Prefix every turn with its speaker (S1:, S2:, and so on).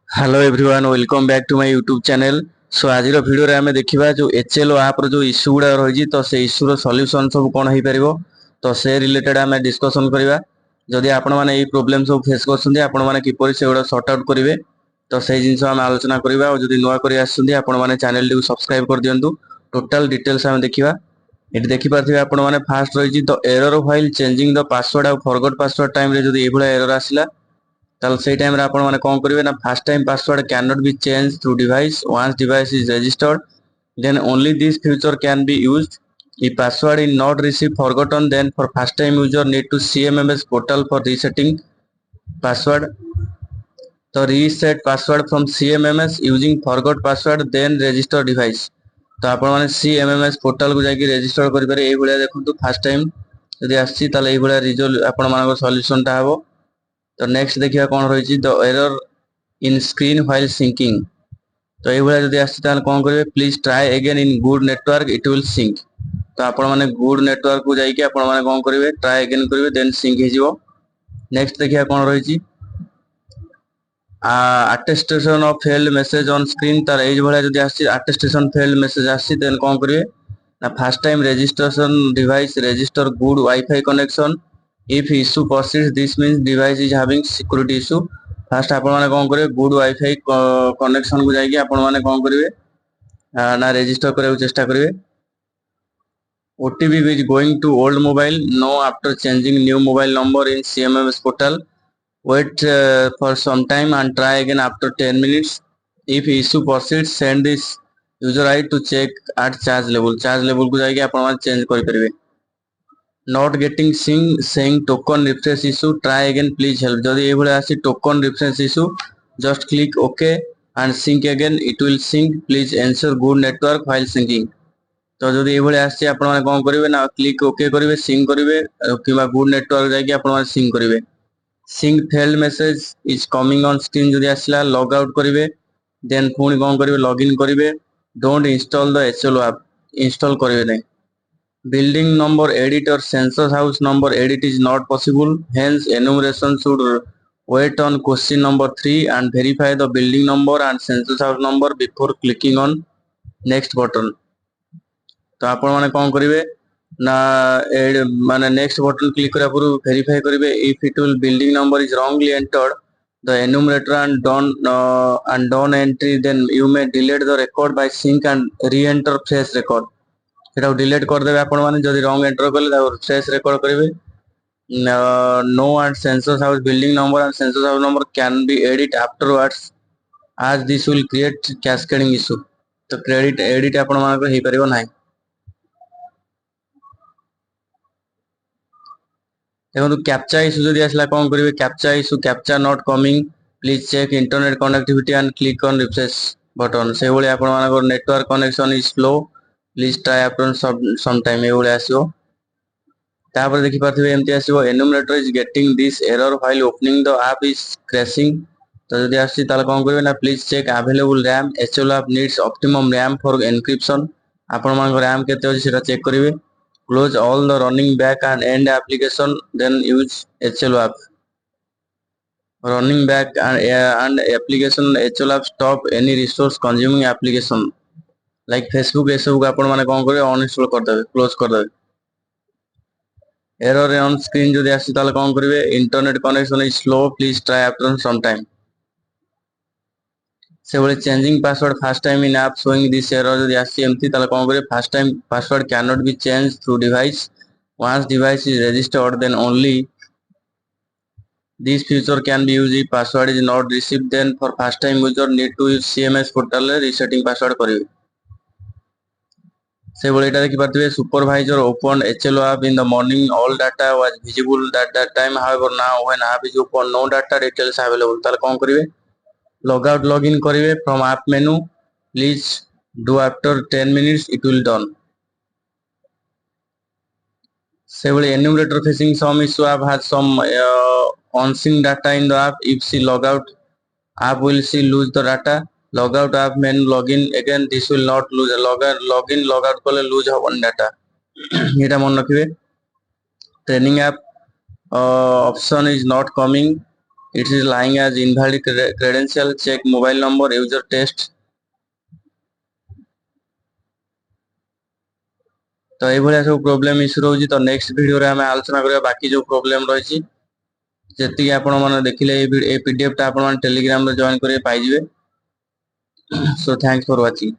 S1: Hello everyone welcome back to my YouTube channel. So आज video रे हमें देखिबा जो HLO ऐप रो जो इश्यू गुडा रही तो से इश्यू रो सॉल्यूशन सब कोन होई परिबो तो से रिलेटेड हमें डिस्कशन करबा। जदि आपण माने ई प्रॉब्लम सब फेस करछन्ती आपण माने किपरि से गुडा सॉर्ट आउट करिवे तो से जिंस हम आलोचना करबा। और जदि नुवा करि आछन्ती आपण माने चैनल टी सब्सक्राइब कर दियंतु। टोटल डिटेल्स हम देखिबा। एटी देखि पाथिबे आपण माने फास्ट रही तो error while changing the password और फॉरगॉट पासवर्ड टाइम रे जदि एभला एरर आसिला ताल से टाइम रे आपण माने कोन करिवे ना first time password can not be change through device once device is registered then only this feature can be used if password is not received forgotten then for first time user need to CMMS portal for resetting password तो reset password from CMMS using forgot password then register device तो आपण माने CMMS portal को जाके register करि पारे। एई भलिया देखंतु first time यदि आछि ताले एई भलिया रिजल्ट आपण मानको सॉल्यूशन ता हबो। तो नेक्स्ट देखिया कोन रहिछि the error in screen while syncing तो एई भलिया जदि आछि ताले कोन करिवे please try again in good network it will sync तो आपण माने गुड नेटवर्क को जाई के आपण माने कोन करिवे ट्राई अगेन करिवे देन सिंक हे जिवो। नेक्स्ट देखिया कोन रहिछि attestation of failed message on screen तार एई भलिया जदि आछि अटेस्टेशन फेल्ड मेसेज आछि देन कोन करिवे ना first time registration device register good wifi connection if issue persists this means device is having security issue first आपण माने कोन करिवे गुड वाईफाई कनेक्शन को जाई के आपण माने कोन करिवे ना रजिस्टर करे चेष्टा करिवे। OTP is going to old mobile no after changing new mobile number in CMMS portal wait for some time and try again after 10 minutes if issue persists send this user ID to check at charge level को जाई के आपण माने change करि परिवे। not getting saying token refresh issue try again please help जदि ए भले आसी token refresh issue just click OK and sync again it will sync please ensure good network while syncing तो जदि ए भले आसी आपण माने कोन करिवे ना क्लिक OK करिवे sync करिवे किबा good network जाई के आपण माने sync करिवे। sync failed message is coming on screen जदि आसला log out करिवे देन पुनी कोन करिवे login करिवे don't install the HLO app install करिवे नै। building number edit or census house number edit is not possible hence enumeration should wait on question number 3 and verify the building number and census house number before clicking on next button तो आपण माने कोन करिवे ना माने next button click करा पुरु verify करिवे if it will building number is wrongly entered the enumerator and done entry then you may delete the record by sync and re-enter fresh record सेटा डिलीट कर देबे आपण माने जदी रॉन्ग एंटर करले ता फ्रेश रिकॉर्ड करिवे। No and census house building number and census house number can be edit afterwards as this will create cascading issue तो क्रेडिट एडिट आपण माने को हे परिबो नाही। देखो कैप्चा इशू जदी आसला कोन करिवे captcha issue captcha not coming please check internet connectivity and click on refresh button से बोले आपण माने को network connection is slow please try after some time एवले आसीओ। तापर देखि पाथिबे एमती आसीओ enumerator is getting this error while opening the app is crashing तो जदी आसी ताले कोन करिवे ना please check available RAM HLO app needs optimum RAM for encryption आपण मान रैम केते अछि सेटा चेक करिवे। Close all the running back end end application then use HLO app running back end application HLO app stop any resource consuming application like Facebook ए सब आपण माने कोन करिवे अनइंस्टॉल कर देबे क्लोज कर देबे। एरर ऑन स्क्रीन जदी आसी ताले कोन करिवे internet connection is slow please try after some time से बोले changing password first time in app showing this error जदी आसी एमती ताले कोन करिवे first time password can not be change through device once device is registered then only this feature can be used if password is not received then for first time user need to use CMS portal resetting password करिवे। से बोले एटा देखि पारथिबे supervisor open HLO app in the morning all data was visible at that time however now when app is open no data details available ताले कोन करिवे log out login करिवे from app menu please do after 10 minutes it will done से बोले enumerator facing some issue app has some unseen data in the app if she log out app will she lose the data log out app menu login again this will not lose login log out कले lose one data एटा मन रखिबे। Training app option is not coming it is lying as invalid credential, check mobile number, user test। तो ये सब problem issue रही। तो next video रे हमें आलोचना करिया बाकी जो प्रोब्लेम रही जेति आपण माने देखिले ए पीडीएफ टा आपण माने टेलीग्राम रे जॉइन करिए पाई जिवे। So thanks for watching.